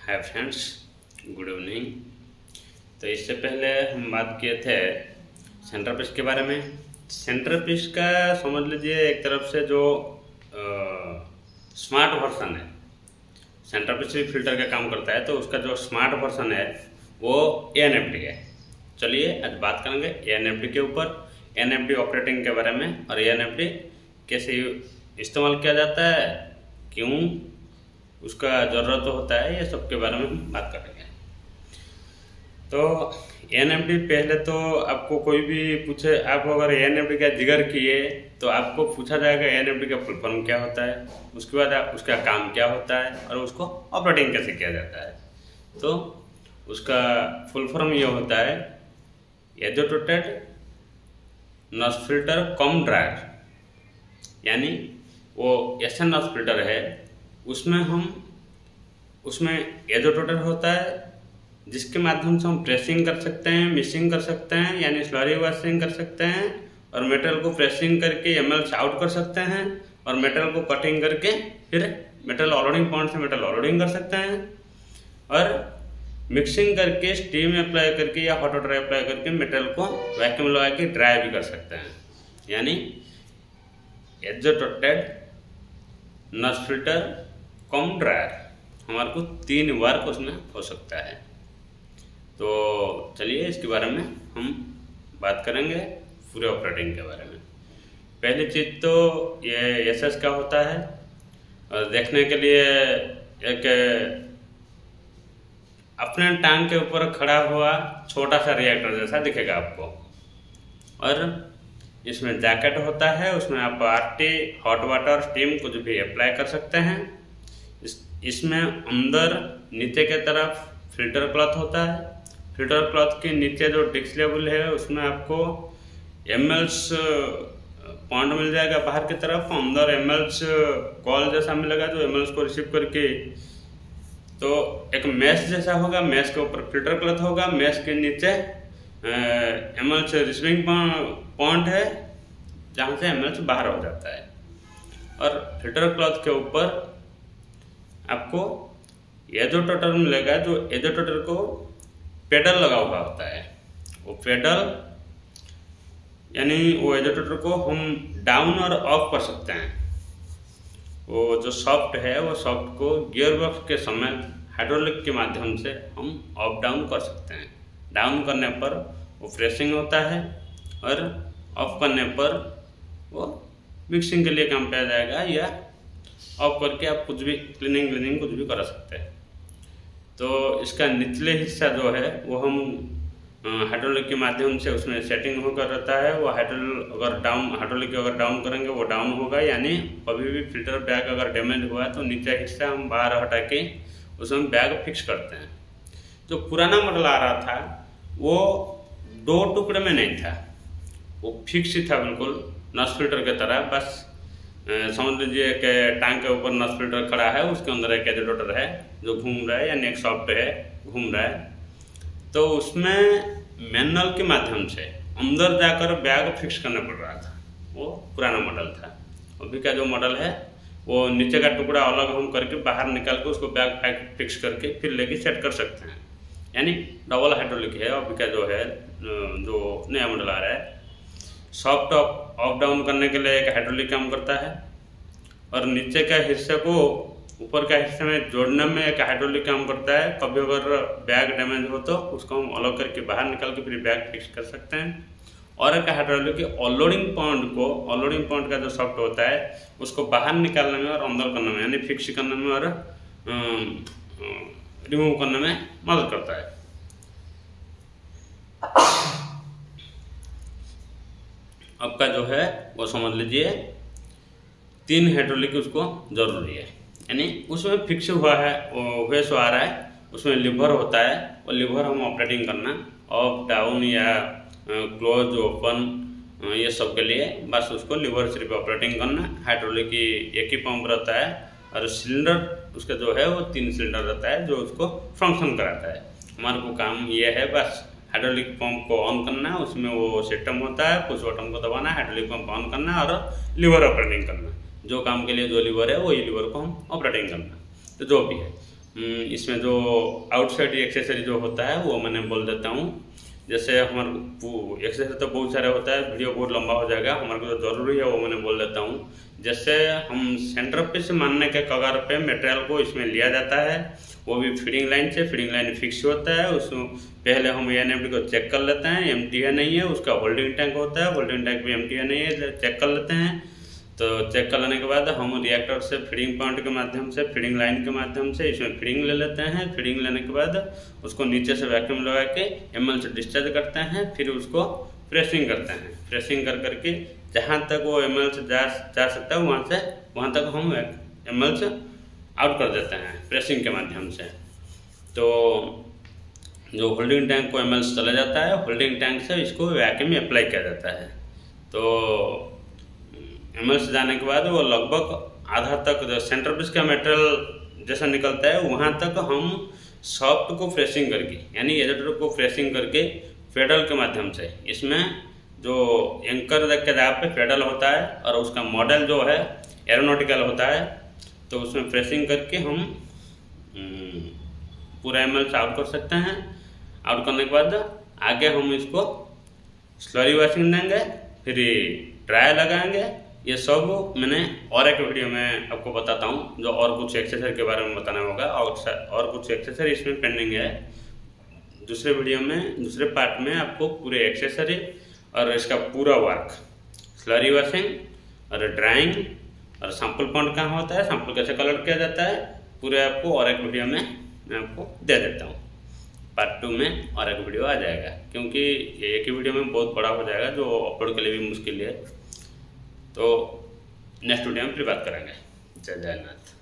Hi friends, good evening. तो इससे पहले हम बात किए थे सेंटर पीस के बारे में। सेंटर पीस का समझ लीजिए एक तरफ से जो स्मार्ट वर्जन है, सेंटर पीस भी फिल्टर का काम करता है, तो उसका जो स्मार्ट वर्जन है वो एएनएफडी है। चलिए आज बात करेंगे एएनएफडी के ऊपर, एएनएफडी ऑपरेटिंग के बारे में, और एएनएफडी कैसे इस्तेमाल किया जाता है, क्यों उसका ज़रूरत होता है, ये सब के बारे में हम बात करेंगे। तो एएनएफडी पहले तो आपको कोई भी पूछे, आप अगर एएनएफडी का जिक्र किए तो आपको पूछा जाएगा एएनएफडी का फुल फॉर्म क्या होता है, उसके बाद उसका काम क्या होता है और उसको ऑपरेटिंग कैसे किया जाता है। तो उसका फुल फॉर्म ये होता है एजिटेटेड नॉइज़ फिल्टर कम ड्रायर, यानी वो ऐसा नॉइज़ फिल्टर है उसमें एजिटेटर होता है जिसके माध्यम से हम प्रेसिंग कर सकते हैं, मिक्सिंग कर सकते हैं, यानी स्लरी वॉशिंग कर सकते हैं, और मेटल को प्रेसिंग करके एमएल्स आउट कर सकते हैं, और मेटल को कटिंग करके फिर मेटल ऑलोडिंग पॉइंट से मेटल ऑलोडिंग कर सकते हैं, और मिक्सिंग करके स्टीम अप्लाई करके या हॉट वाटर अप्लाई करके मेटल को वैक्यूम लगा के ड्राई भी कर सकते हैं। यानी एजिटेटेड नॉइज़ फिल्टर कम ड्रायर, हमारे को 3 वर्क उसमें हो सकता है। तो चलिए इसके बारे में हम बात करेंगे, पूरे ऑपरेटिंग के बारे में। पहली चीज़ तो ये एसएस का होता है, और देखने के लिए एक अपने टांग के ऊपर खड़ा हुआ छोटा सा रिएक्टर जैसा दिखेगा आपको, और इसमें जैकेट होता है, उसमें आप आरटी, हॉट वाटर, स्टीम कुछ भी अप्लाई कर सकते हैं। इसमें अंदर नीचे के तरफ फिल्टर क्लॉथ होता है। फिल्टर क्लॉथ के नीचे जो डिस्क लेवल है उसमें आपको एमएल्स पॉइंट मिल जाएगा बाहर की तरफ, अंदर एमएल्स कॉल जैसा मिलेगा जो एमएल्स को रिसीव करके, तो एक मैश जैसा होगा, मैश के ऊपर फिल्टर क्लॉथ होगा, मैश के नीचे एमएल्स रिसीविंग पॉइंट है जहाँ से एमएल्स बाहर हो जाता है, और फिल्टर क्लॉथ के ऊपर आपको एजिटेटर मिलेगा, जो एजिटेटर को पेडल लगा हुआ होता है। वो पेडल यानी वो एजिटेटर को हम डाउन और ऑफ कर सकते हैं। वो जो सॉफ्ट है वो सॉफ्ट को गियर बॉक्स के समय हाइड्रोलिक के माध्यम से हम अप डाउन कर सकते हैं। डाउन करने पर वो प्रेसिंग होता है, और ऑफ करने पर वो मिक्सिंग के लिए काम पे आ जाएगा, या ऑफ करके आप कुछ भी क्लीनिंग कुछ भी कर सकते हैं। तो इसका निचले हिस्सा जो है वो हम हाइड्रोलिक के माध्यम से उसमें सेटिंग होकर रहता है। वो हाइड्रोलिक अगर डाउन करेंगे वो डाउन होगा, यानी कभी भी फिल्टर बैग अगर डैमेज हुआ तो नीचे हिस्सा हम बाहर हटा के उसमें बैग फिक्स करते हैं। जो पुराना मॉडल आ रहा था वो 2 टुकड़े में नहीं था, वो फिक्स ही था बिल्कुल नॉइज़ फिल्टर की तरह। बस समझ लीजिए कि टांग के ऊपर नॉइज़ फिल्टर खड़ा है, उसके अंदर एक एजिटेटर है जो घूम रहा है, यानी एक सॉफ्ट है घूम रहा है। तो उसमें मैनुअल के माध्यम से अंदर जाकर बैग फिक्स करना पड़ रहा था, वो पुराना मॉडल था। अभी का जो मॉडल है वो नीचे का टुकड़ा अलग हम करके बाहर निकाल के उसको बैग फिक्स करके फिर लेके सेट कर सकते हैं, यानी डबल हाइड्रोलिक है। अभी का जो है जो नया मॉडल आ रहा है, सॉफ्ट अप डाउन करने के लिए एक हाइड्रोलिक काम करता है, और नीचे का हिस्से को ऊपर का हिस्से में जोड़ने में एक हाइड्रोलिक काम करता है। कभी अगर बैग डैमेज हो तो उसको हम अलग करके बाहर निकाल के फिर बैग फिक्स कर सकते हैं। और एक हाइड्रोलिक के ऑलोडिंग पॉइंट का जो सॉफ्ट होता है उसको बाहर निकालने में और अंदर करने में, यानी फिक्स करने में और रिमूव करने में मदद करता है। आपका जो है वो समझ लीजिए 3 हाइड्रोलिक उसको जरूरी है, यानी उसमें फिक्स हुआ है, वो वेस आ रहा है, उसमें लीवर होता है, वो लीवर हम ऑपरेटिंग करना अप डाउन या क्लोज ओपन, ये सब के लिए बस उसको लीवर सिर्फ ऑपरेटिंग करना। हाइड्रोलिक की एक ही पंप रहता है, और सिलेंडर उसका जो है वो 3 सिलेंडर रहता है जो उसको फंक्शन कराता है। हमारे को काम ये है बस हाइड्रोलिक पंप को ऑन करना, उसमें वो सिस्टम होता है, पुश बटन को दबाना, हाइड्रोलिक पंप ऑन करना और लीवर ऑपरेटिंग करना। जो काम के लिए जो लीवर है वही लीवर को हम ऑपरेटिंग करना। तो जो भी है इसमें जो आउटसाइड एक्सेसरी जो होता है वो मैंने बोल देता हूँ। जैसे हमारे एक्सेसरी तो बहुत सारे होता है, वीडियो बहुत लंबा हो जाएगा, हमारे को जो ज़रूरी है वो मैंने बोल देता हूँ। जैसे हम सेंटर पीस मारने के कगार पे मटेरियल को इसमें लिया जाता है, वो भी फीडिंग लाइन से। फीडिंग लाइन फिक्स होता है, उसमें पहले हम एनएमडी को चेक कर लेते हैं, एम्प्टी है नहीं है। उसका होल्डिंग टैंक होता है, होल्डिंग टैंक भी एम्प्टी है नहीं है, चेक कर लेते हैं। तो चेक कर लेने के बाद हम रिएक्टर से फीडिंग पॉइंट के माध्यम से, फीडिंग लाइन के माध्यम से इसमें फीडिंग ले लेते हैं। फीडिंग लेने के बाद उसको नीचे से वैक्यूम लगा के एमएल से डिस्चार्ज करते हैं, फिर उसको प्रेसिंग करते हैं। प्रेसिंग कर करके जहाँ तक वो एमएल से जा सकता है वहाँ तक हम एमएल से आउट कर देते हैं प्रेसिंग के माध्यम से। तो जो होल्डिंग टैंक को एमएल से चला जाता है, होल्डिंग टैंक से इसको वैक्यूम अप्लाई किया जाता है। तो एमएल से जाने के बाद वो लगभग आधा तक जो सेंटर पीस का मटेरियल जैसा निकलता है वहाँ तक हम सॉफ्ट को फ्रेशिंग करके, यानी एजेटर को फ्रेशिंग करके फेडल के माध्यम से, इसमें जो एंकर के जगह पे फेडल होता है और उसका मॉडल जो है एरोनॉटिकल होता है, तो उसमें फ्रेशिंग करके हम पूरा एमएल से आउट कर सकते हैं। आउट करने के बाद आगे हम इसको स्लरी वॉशिंग देंगे, फिर ड्राई लगाएंगे। ये सब मैंने और एक वीडियो में आपको बताता हूँ, जो और कुछ एक्सेसरी के बारे में बताना होगा, और कुछ एक्सेसरी इसमें पेंडिंग है। दूसरे वीडियो में, दूसरे पार्ट में आपको पूरे एक्सेसरी और इसका पूरा वर्क, स्लरी वॉशिंग और ड्राइंग और सैंपल पॉइंट कहाँ होता है, सैंपल कैसे कलेक्ट किया जाता है, पूरे आपको और एक वीडियो में मैं आपको दे देता हूँ। पार्ट 2 में और एक वीडियो आ जाएगा, क्योंकि ये एक ही वीडियो में बहुत बड़ा हो जाएगा, जो अपलोड के लिए भी मुश्किल है। तो नेक्स्ट वीडियो में फिर बात करेंगे। जय जगन्नाथ।